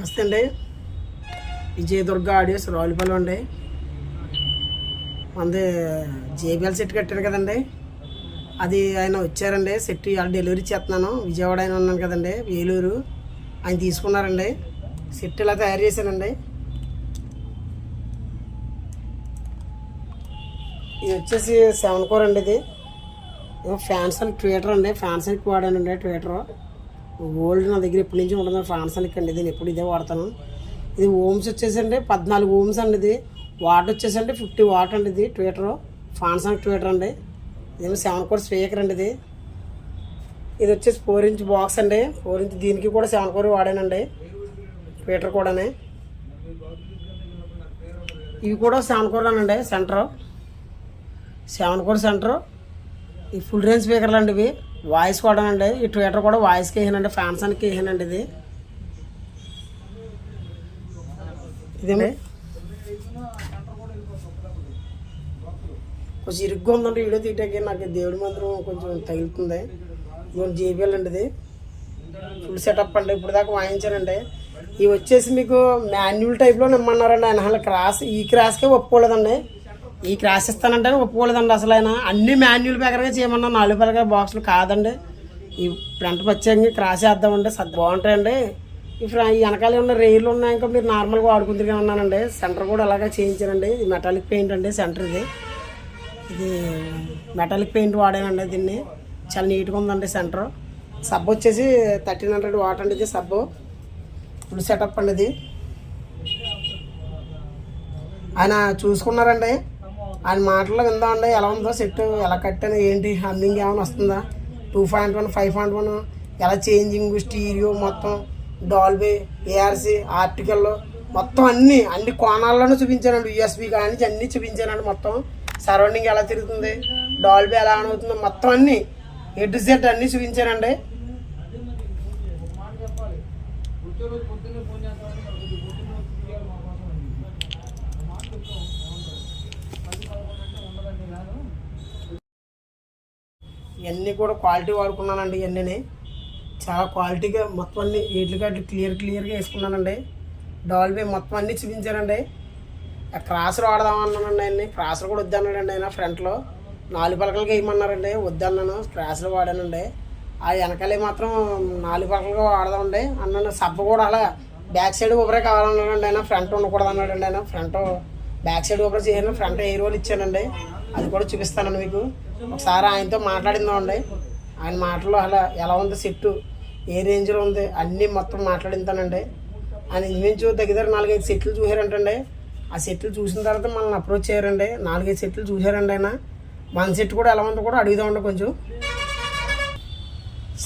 నమస్తే అండి. విజయదుర్గ ఆడియోస్ రావులపల్లి అండి. మనది జేబీఎల్ సెట్ కట్టారు కదండి, అది ఆయన వచ్చారండి. సెట్ ఇవాళ డెలివరీ చేస్తున్నాను. విజయవాడ ఆయన ఉన్నాను కదండి, వేలూరు. ఆయన తీసుకున్నారండి. సెట్ ఇలా తయారు చేశానండి. ఇది వచ్చేసి 7 కోర్ అండి. ఇది ఫ్యాన్స్ అండ్ ట్విటర్ అండి. ఫ్యాన్స్ అని వాడానండి. ట్విటర్ ఓల్డ్ నా దగ్గర ఎప్పటి నుంచి ఉంటుంది. ఫ్యాన్స్ అని అండి. నేను ఎప్పుడు ఇదే వాడతాను. ఇది ఓమ్స్ వచ్చేసండి 14 ఓమ్స్ అండి. ఇది వాట్ వచ్చేసండి 50 వాట్ అండి. ఇది ట్విటర్ ఫ్యాన్స్ అండ్ ట్విటర్ అండి. ఇదేమో 7 కోర్ స్పీకర్ అండి. ఇది వచ్చేసి 4 ఇంచ్ బాక్స్ అండి. 4 ఇంచ్ దీనికి కూడా 7 కోర్ వాడానండి. ట్విటర్ కూడానే ఇవి కూడా 7 కోర్ అనండి. Centre 7 core centre. ఈ ఫుల్ రేంజ్ స్పీకర్లు అండి. ఇవి వాయిస్ కూడా అండి. ఈ ట్విటర్ కూడా వాయిస్కి వేసానండి. ఫ్యాన్స్ అనికి వేసానండి. ఇదేమి కొంచెం ఇరుగ్గా ఉందండి వీడియో తీయటానికి. నాకు దేవుడి మందిరం కొంచెం తగులుతుంది. ఇదిగోండి జేబీఎల్ అండి. ఇది ఫుల్ సెటప్ అండి. ఇప్పుడు దాకా వాయించానండి. ఇవి వచ్చేసి మీకు మాన్యువల్ టైప్లో నిమ్మన్నారండి. ఆయన క్రాస్ ఈ క్రాస్కే ఒప్పుకోలేదండి. ఈ క్రాస్ ఇస్తానంటే ఒప్పుకోలేదండి. అసలు ఆయన అన్ని మాన్యువల్ పేకర్గా చేయమన్నా 4 పలక బాక్సులు కాదండి. ఈ ఫ్రంట్ వచ్చేయండి క్రాస్ వేద్దామండి. బాగుంటాయండి. ఈ వెనకాల ఉన్న రైళ్ళు ఉన్నాయి. ఇంకా మీరు నార్మల్గా వాడుకుంటుగా ఉన్నానండి. సెంటర్ కూడా అలాగే చేయించానండి. ఇది మెటాలిక్ పెయింట్ అండి. సెంటర్ ఇది మెటాలిక్ పెయింట్ వాడానండి. దీన్ని చాలా నీట్గా ఉందండి. సెంటర్ సబ్ వచ్చేసి 1300 వాట్ అండి. ఇది సబ్బు ఫుల్ సెటప్ అండి. ఇది ఆయన చూసుకున్నారండి. ఆయన మాటల్లో విందామండి ఎలా ఉందో సెట్, ఎలా కట్టాను, ఏంటి హమ్మింగ్ ఏమైనా వస్తుందా, 2.1 5.1 ఎలా చేంజింగ్, స్టీరియో మొత్తం, డాల్బీ, ఏఆర్సీ, ఆర్టికల్ మొత్తం అన్ని కోణాల్లోనూ చూపించానండి. యూఎస్బీ కానీ అన్నీ చూపించానండి. మొత్తం సరౌండింగ్ ఎలా తిరుగుతుంది, డాల్బీ ఎలా ఆన్ అవుతుందో మొత్తం అన్నీ A to Z అన్నీ చూపించానండి. ఇవన్నీ కూడా క్వాలిటీ వాడుకున్నానండి. ఇవన్నీ చాలా క్వాలిటీగా మొత్తం అన్ని వీటికి క్లియర్గా వేసుకున్నానండి. డాల్బీ మొత్తం అన్నీ చూపించానండి. ఆ క్రాసర్ వాడదామన్నానండి. అన్ని క్రాసర్ కూడా వద్దన్నాడండి. ఆయన ఫ్రంట్లో 4 పలకలకి వేయమన్నారండి. వద్దన్నాను. క్రాసర్ వాడానండి. ఆ వెనకాలే మాత్రం 4 పలకలుగా వాడదామండి అన్నాను. సబ్బు కూడా అలా బ్యాక్ సైడ్ ఊపరే కావాలన్నాడండి. ఆయన ఫ్రంట్ ఉండకూడదు అన్నాడండి. ఆయన ఫ్రంట్ బ్యాక్ సైడ్ ఊపరే చేయను. ఫ్రంట్ ఎయిర్ రోల్ ఇచ్చానండి. అది కూడా చూపిస్తానండి మీకు. ఒకసారి ఆయనతో మాట్లాడిందామండి. ఆయన మాటల్లో అలా ఎలా ఉంది సెట్టు, ఏ రేంజ్లో ఉంది అన్నీ మొత్తం మాట్లాడింతానండి. ఆయన ఇంచుమించు దగ్గర 4-5 సెట్లు చూసారంటండి. ఆ సెట్లు చూసిన తర్వాత మనల్ని అప్రోచ్ చేయరండి. 4-5 సెట్లు చూసారండి. ఆయన మన సెట్ కూడా ఎలా ఉందో కూడా అడుగుదామండి కొంచెం.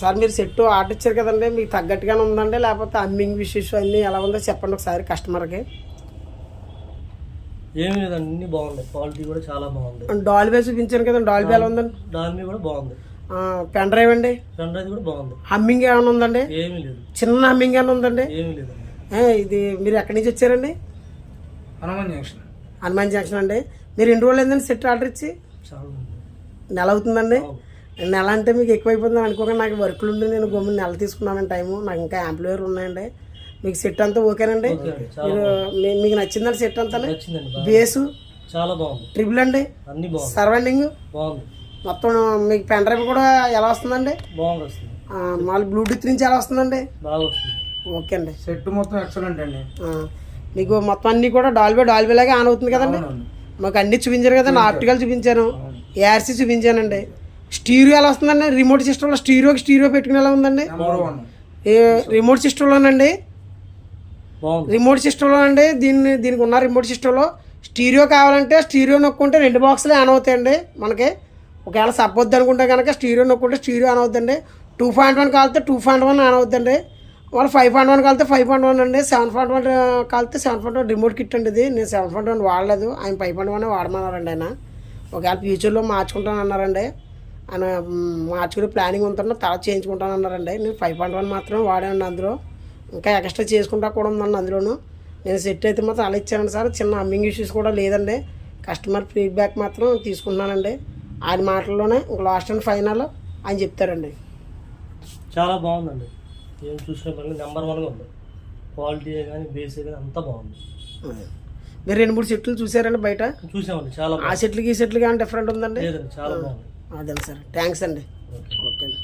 సార్ మీరు సెట్ ఆర్డర్ ఇచ్చారు కదండి, మీకు తగ్గట్టుగానే ఉందండి లేకపోతే అమ్మింగ్ విషయస్ అన్నీ ఎలా ఉందో చెప్పండి ఒకసారి కస్టమర్కి. ఏమి లేదండి, అన్ని బాగుంది. క్వాలిటీ కూడా చాలా బాగుంది. డాల్బీ చూపించాను కదండి, డాల్బీ ఎలా ఉందండి? డాల్బీ కూడా బాగుంది. పెన్ డ్రైవ్ అండి, పెన్ డ్రైవ్ కూడా బాగుంది. హమ్మింగ్ ఏమైనా ఉందండి? ఏమీ లేదు. చిన్న హమ్మింగ్ ఏమైనా ఉందండి? ఏమీ లేదండి. ఇది మీరు ఎక్కడి నుంచి వచ్చారండి? హనుమాన్ జంక్షన్ అండి. మీరు ఎన్ని రోజులు అయిందండి సెట్ ఆర్డర్ ఇచ్చి? చాలా నెల అవుతుందండి. నెల అంటే మీకు ఎక్కువైపోతుందని అనుకోకుండా నాకు వర్క్లు ఉండి నేను గమ్మున నెల తీసుకున్నాను టైము. నాకు ఇంకా యాంప్లిఫైర్ ఉన్నాయండి. మీకు సెట్ అంతా ఓకేనండి? మీరు మీకు నచ్చిందండి సెట్ అంతా? బేసు చాలా బాగుంది. ట్రిపుల్ అండి, అన్ని బాగుంది. సర్వైండింగ్ బాగుంది. మొత్తం మీకు పెన్ డ్రైవ్ కూడా ఎలా వస్తుందండి? బాగుంది వస్తుంది. మళ్ళీ బ్లూటూత్ నుంచి ఎలా వస్తుందండి? బాగా వస్తుంది. ఓకే అండి. సెట్ మొత్తం ఎక్సలెంట్ అండి. మీకు మొత్తం అన్నీ కూడా డాల్బీ లాగా ఆన్ అవుతుంది కదండి. మాకు అన్నీ చూపించారు కదండి. ఆప్టికల్ చూపించాను, ఏఆర్సీ చూపించానండి. స్టీరియో ఎలా వస్తుందండి? రిమోట్ సిస్టంలో స్టీరియో పెట్టుకుని ఎలా ఉందండి? రిమోట్ సిస్టంలోనండి. రిమోట్ సిస్టంలోనండి. దీనికి ఉన్న రిమోట్ సిస్టంలో స్టీరియో కావాలంటే స్టీరియో నొక్కుంటే 2 బాక్సులు ఆన్ అవుతాయండి మనకి. ఒకవేళ సబ్బొద్దు అనుకుంటే కనుక స్టీరియో నొక్కుంటే స్టీరియో ఆన్ అవుతుందండి. 2.1 కాలితే 2.1 ఆన్ అవుతుందండి. వాళ్ళు 5.1 కాలితే 5.1 అండి. 7.1 కాలితే 7.1 రిమోట్ కిట్ అండి. ఇది నేను 7.1 వాడలేదు. ఆయన 5.1 వాడమన్నారండి. ఆయన ఒకవేళ ఫ్యూచర్లో మార్చుకుంటాను అన్నారండి. ఆయన మార్చుకునే ప్లానింగ్ ఉంటున్నా తర్వాత చేయించుకుంటాను అన్నారండి. నేను 5.1 మాత్రం వాడానండి. అందులో ఇంకా ఎక్స్ట్రా చేసుకుంటా కూడా ఉందండి అందులోను. నేను సెట్ అయితే మాత్రం అలా ఇచ్చానండి సార్. చిన్న అమ్మింగ్ ఇష్యూస్ కూడా లేదండి. కస్టమర్ ఫీడ్బ్యాక్ మాత్రం తీసుకుంటున్నానండి. ఆయన మాటల్లోనే ఇంక లాస్ట్ అండ్ ఫైనల్ ఆయన చెప్తారండి. చాలా బాగుందండి. ఏం చూసినా నెంబర్ 1గా ఉంది. క్వాలిటీ కానీ బేస్ కానీ అంతా బాగుంది. అదే. మీరు 2-3 సెట్లు చూసారండి బయట? చూసామండి, చాలా ఆ బాగుంది. సెట్లకి ఈ సెట్లకి ఏమైనా డిఫరెంట్ ఉందండి? లేదండి, చాలా బాగుంది. అదే సార్, థ్యాంక్స్ అండి. ఓకే. ఓకే అండి.